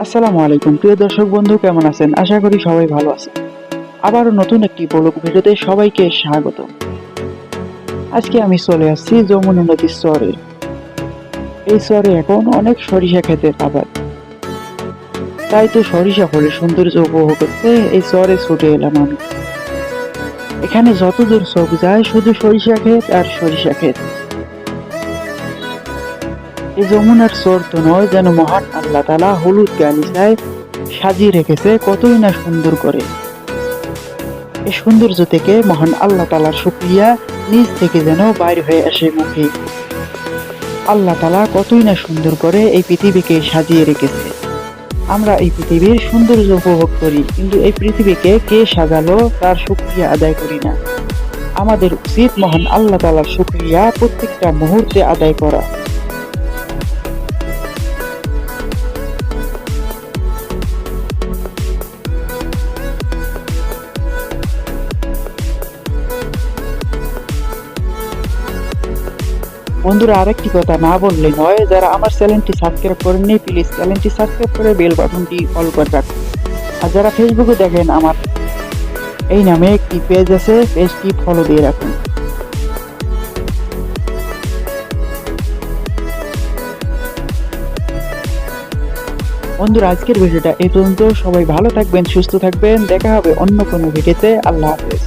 আসসালামু আলাইকুম প্রিয় দর্শক বন্ধু, কেমন আছেন? আশা করি সবাই ভালো আছেন। আবারও নতুন একটি ব্লগ ভিডিওতে সবাইকে স্বাগত। আজকে আমি চলে আসছি যমুনা নদীর চরে। এই চরে এখন অনেক সরিষা ক্ষেতের আবাদ, তাই তো সরিষা ফলের সৌন্দর্য উপভোগ করতে এই চরে ছুটে এলাম আমি। এখানে যতদূর চোখ যায় শুধু সরিষা ক্ষেত আর সরিষা ক্ষেত। এই যমুনার চর তো নয়, যেন মহান আল্লাহ তাআলা হলুদ গালিচায় সাজিয়ে রেখেছে কতই না সুন্দর করে। এই সৌন্দর্য থেকে মহান আল্লাহ তাআলার শুকরিয়া নিজ থেকে যেন বাইর হয়ে আসে মুখে। আল্লাহ তাআলা কতই না সুন্দর করে এই পৃথিবীকে সাজিয়ে রেখেছে। আমরা এই পৃথিবীর সৌন্দর্য উপভোগ করি, কিন্তু এই পৃথিবীকে কে সাজালো তার শুকরিয়া আদায় করি না। আমাদের উচিত মহান আল্লাহ তাআলার শুকরিয়া প্রত্যেকটা মুহূর্তে আদায় করা। বন্ধুরা, আরেকটি কথা না বললে নয়, যারা আমার চ্যানেলটি সাবস্ক্রাইব করেননি প্লিজ চ্যানেলটি সাবস্ক্রাইব করে বেল বাটনটি অল করে রাখুন। আর যারা ফেসবুকে দেখেন, আমার এই নামে একটি পেজ আছে, পেজটি ফলো দিয়ে রাখুন। বন্ধুরা, আজকের ভিডিওটা এই পর্যন্ত। সবাই ভালো থাকবেন, সুস্থ থাকবেন। দেখা হবে অন্য কোনো ভিডিওতে। আল্লাহ হাফেজ।